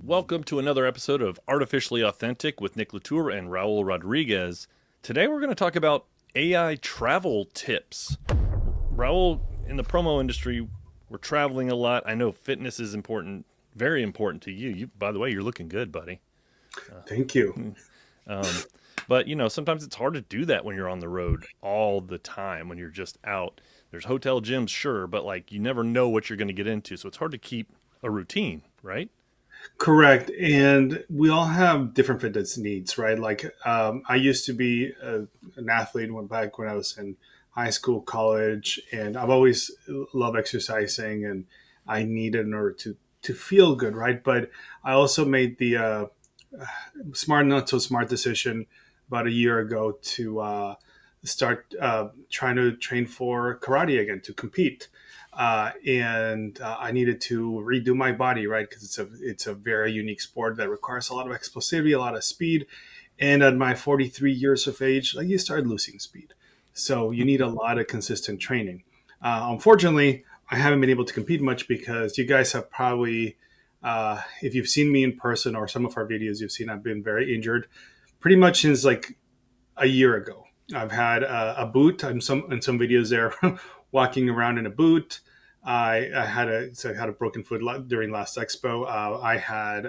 Welcome to another episode of Artificially Authentic with Nick Latour and Raul Rodriguez. Today we're going to talk about AI travel tips. Raul, in the promo industry, we're traveling a lot. I know fitness is important, very important to you. By the way, you're looking good, buddy. Thank you. Um, but sometimes it's hard to do that when you're on the road all the time. When you're just out, there's hotel gyms, sure, but like you never know what you're going to get into, so it's hard to keep a routine, right? Correct. And we all have different fitness needs, right? I used to be an athlete when I was in high school, college, and I've always loved exercising and I need it in order to feel good, right? But I also made the smart, not so smart decision about a year ago to start trying to train for karate again to compete. And I needed to redo my body, right? Because it's a very unique sport that requires a lot of explosivity, a lot of speed. And at my 43 years of age, like you start losing speed, so you need a lot of consistent training. Unfortunately, I haven't been able to compete much because you guys have probably, if you've seen me in person or some of our videos, you've seen I've been very injured, pretty much since like a year ago. I've had a boot. I'm some in some videos there, walking around in a boot. I had a broken foot during last expo. I had,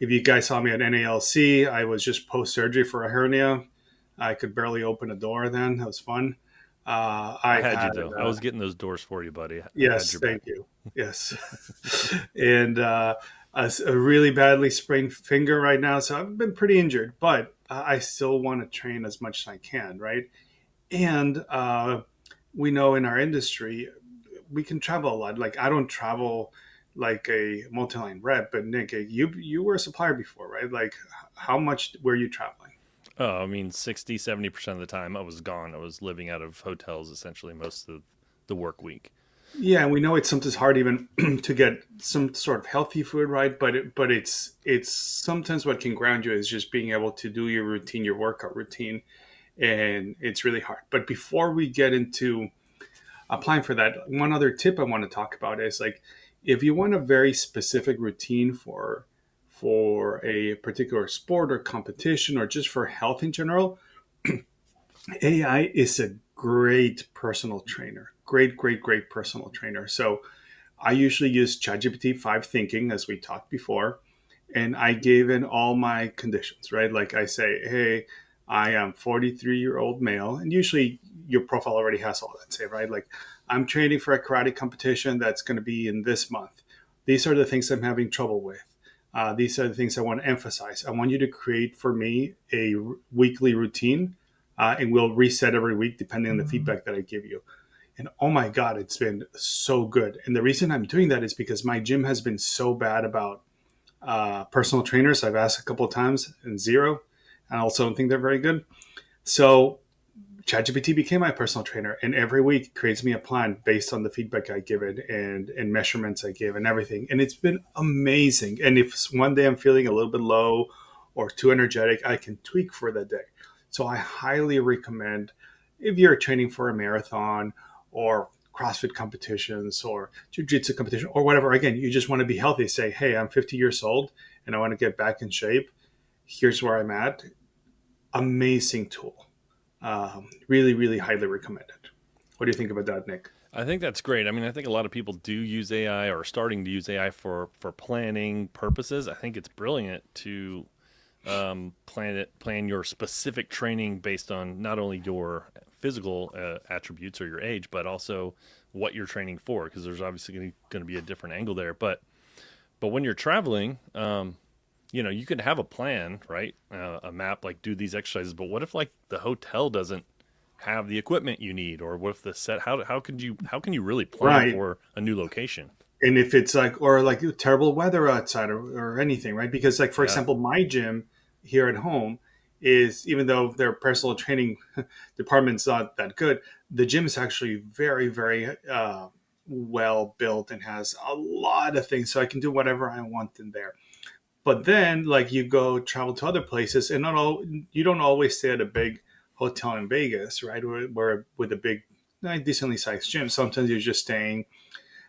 if you guys saw me at NALC, I was just post surgery for a hernia. I could barely open a door then. That was fun. I I had you had, though. I was getting those doors for you, buddy. I had yes, your back. thank you. Yes. and a really badly sprained finger right now. So I've been pretty injured, but I still want to train as much as I can, right? And we know in our industry, we can travel a lot. Like I don't travel like a multi-line rep, but Nick, you were a supplier before, right? Like how much were you traveling? Oh, I mean, 60, 70% of the time I was gone. I was living out of hotels essentially most of the work week. Yeah, and we know it's sometimes hard even to get some sort of healthy food, right? But it's sometimes what can ground you is just being able to do your routine, your workout routine, and it's really hard. But before we get into applying for that, one other tip I want to talk about is like if you want a very specific routine for a particular sport or competition or just for health in general, AI is a great personal trainer. Great personal trainer. So I usually use ChatGPT 5 Thinking, as we talked before, and I gave in all my conditions, right? Like I say, hey, I am 43-year-old male, and usually your profile already has all that, say, right? Like I'm training for a karate competition that's going to be in this month. These are the things I'm having trouble with. These are the things I want to emphasize. I want you to create for me a weekly routine, and we'll reset every week depending on the feedback that I give you. And oh my God, it's been so good. And the reason I'm doing that is because my gym has been so bad about personal trainers. I've asked a couple of times and zero. I also don't think they're very good. So ChatGPT became my personal trainer, and every week creates me a plan based on the feedback I give it and measurements I give and everything. And it's been amazing. And if one day I'm feeling a little bit low or too energetic, I can tweak for that day. So I highly recommend if you're training for a marathon or CrossFit competitions or jiu-jitsu competition or whatever. Again, you just want to be healthy. Say, hey, I'm 50 years old and I want to get back in shape. Here's where I'm at. Amazing tool. Really highly recommended. What do you think about that, Nick? I think that's great. I mean, I think a lot of people do use AI or are starting to use AI for planning purposes. I think it's brilliant to plan your specific training based on not only your physical attributes or your age, but also what you're training for, because there's obviously going to be a different angle there. But when you're traveling, you could have a plan, right? A map, like do these exercises. But what if like the hotel doesn't have the equipment you need, or what if the set? How can you really plan Right. for a new location? And if it's like, or like terrible weather outside or anything, right? Because, like, for Yeah. example, my gym here at home is, even though their personal training department's not that good, the gym is actually very well built and has a lot of things. So I can do whatever I want in there. But then, like, you go travel to other places, and not all you don't always stay at a big hotel in Vegas, right? Where with a big, decently sized gym. Sometimes you're just staying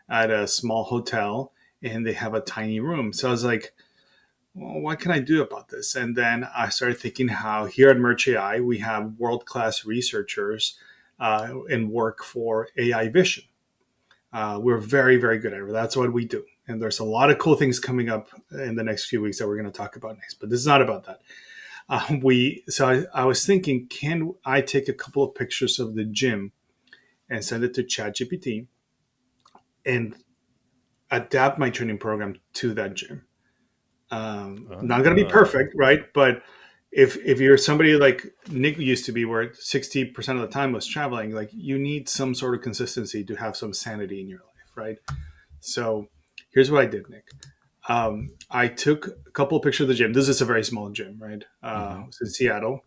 at a small hotel and they have a tiny room. So I was like, well, what can I do about this? And then I started thinking how here at Merch AI, we have world class researchers and work for AI vision. We're very, very good at it. That's what we do. And there's a lot of cool things coming up in the next few weeks that we're going to talk about next. But this is not about that. I was thinking, can I take a couple of pictures of the gym and send it to ChatGPT and adapt my training program to that gym? Not going to be Oh, perfect, right? But if you're somebody like Nick used to be, where 60% of the time was traveling, like you need some sort of consistency to have some sanity in your life, right? So here's what I did, Nick. I took a couple of pictures of the gym. This is a very small gym, right? mm-hmm. It's in Seattle,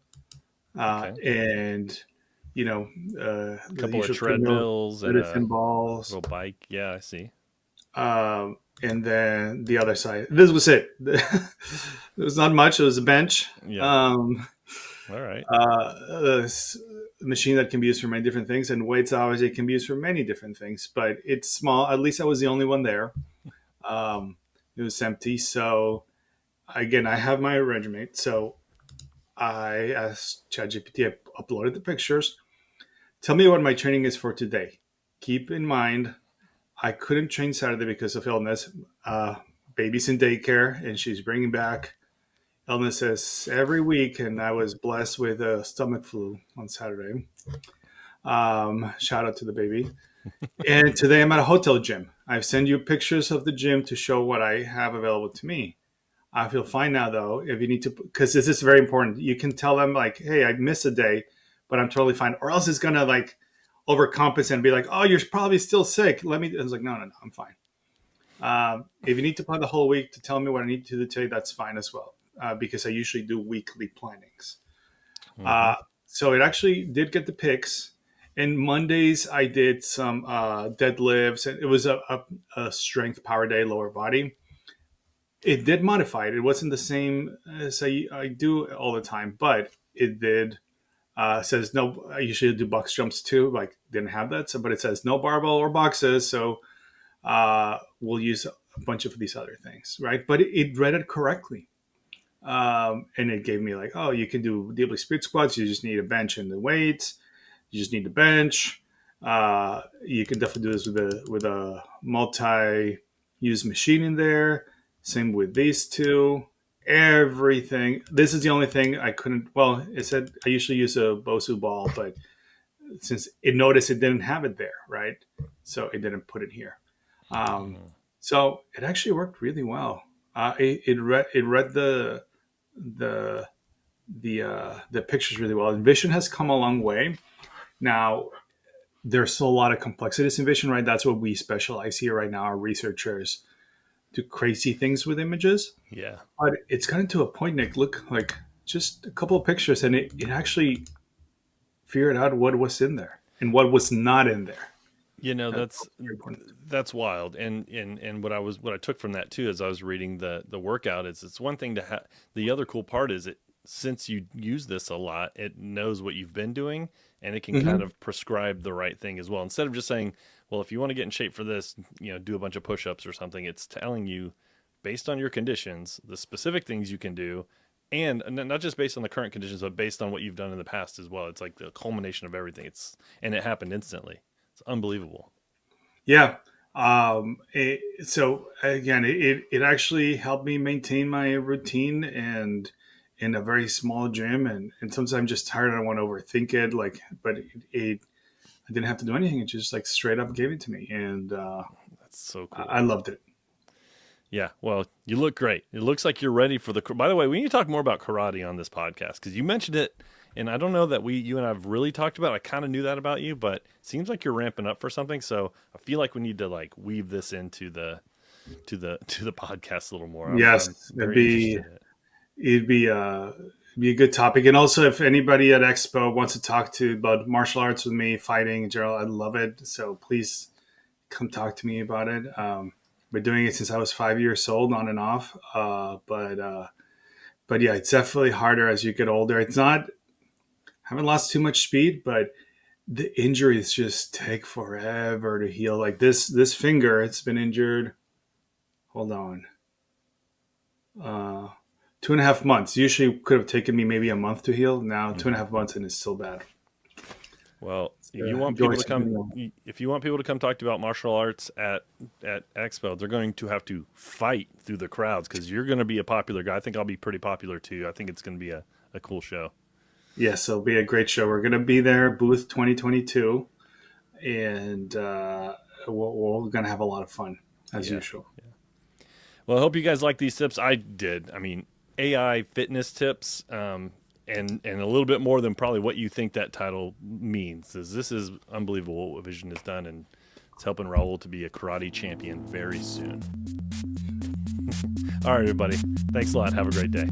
Okay. and A the couple of usual treadmill, treadmills and medicine a balls, little bike. Yeah, I see. and then the other side. This was it. There was not much. It was a bench. Yeah. Um, All right. a machine that can be used for many different things, and weights obviously can be used for many different things. But it's small. At least I was the only one there. It was empty. So again, I have my regimen. So I asked ChatGPT. I uploaded the pictures. Tell me what my training is for today. Keep in mind, I couldn't train Saturday because of illness. Uh, Baby's in daycare, and she's bringing back illnesses every week. And I was blessed with a stomach flu on Saturday. Shout out to the baby. And today I'm at a hotel gym. I've sent you pictures of the gym to show what I have available to me. I feel fine now, though. If you need to, because this is very important, you can tell them like, "Hey, I missed a day, but I'm totally fine," or else it's gonna like overcompensate and be like, "Oh, you're probably still sick. Let me." It's like, no, no, no, I'm fine. If you need to plan the whole week to tell me what I need to do today, that's fine as well, because I usually do weekly plannings. Mm-hmm. Uh, so it actually did get the pics. And Mondays I did some deadlifts, and it was a strength power day, lower body. It did modify it. It wasn't the same as I do all the time, but it did. Says no. I usually do box jumps too. Like didn't have that, so but it says no barbell or boxes. So we'll use a bunch of these other things, right? But it read it correctly, and it gave me like, oh, you can do deeply split squats. You just need a bench and the weights. You just need the bench. You can definitely do this with a multi-use machine in there. Same with these two. Everything. This is the only thing I couldn't. Well, it said I usually use a Bosu ball, but since it noticed it didn't have it there, right? So it didn't put it here. Um, Mm-hmm. so it actually worked really well. It read the the pictures really well. And Vision has come a long way. Now there's still a lot of complexities in Vision, right? That's what we specialize here right now. Our researchers do crazy things with images, Yeah. but it's gotten to a point, Nick. Look, like just a couple of pictures, and it actually figured out what was in there and what was not in there. You know, That's very important. that's wild. And what I took from that too as I was reading the workout is it's one thing to have. The other cool part is it since you use this a lot, it knows what you've been doing and it can kind Mm-hmm. of prescribe the right thing as well. Instead of just saying, well, if you want to get in shape for this, do a bunch of push-ups or something, it's telling you based on your conditions, the specific things you can do and not just based on the current conditions, but based on what you've done in the past as well. It's like the culmination of everything. And it happened instantly. It's unbelievable. Yeah. So again, it actually helped me maintain my routine and in a very small gym. And sometimes I'm just tired. I don't want to overthink it. Like, but I didn't have to do anything. It just like straight up gave it to me. And That's so I cool. loved it. Yeah, well, you look great. It looks like you're ready for the. By the way, we need to talk more about karate on this podcast because you mentioned it, and I don't know that you and I've really talked about. It. I kind of knew that about you, but it seems like you're ramping up for something. So I feel like we need to like weave this into the podcast a little more. I'm Yes, very interested in it. it'd be be a good topic. And also, if anybody at Expo wants to talk to about martial arts with me, fighting in general, I love it. So please come talk to me about it. Been doing it since I was 5 years old, on and off. But yeah, it's definitely harder as you get older. It's not haven't lost too much speed, but the injuries just take forever to heal. Like this finger, it's been injured. Hold on. 2.5 months. Usually could have taken me maybe a month to heal. Now 2.5 months and it's still bad. Well, you Yeah, want enjoy people to something come. else. If you want people to come talk to you about martial arts at Expo, they're going to have to fight through the crowds because you're going to be a popular guy. I think I'll be pretty popular too. I think it's going to be a cool show. Yes, it'll be a great show. We're going to be there, booth 2022, and we're going to have a lot of fun as Yeah. usual. Well, I hope you guys like these tips. I did. I mean, AI fitness tips, and a little bit more than probably what you think that title means. This is unbelievable what Vision has done, and it's helping Raul to be a karate champion very soon. All right, everybody. Thanks a lot. Have a great day.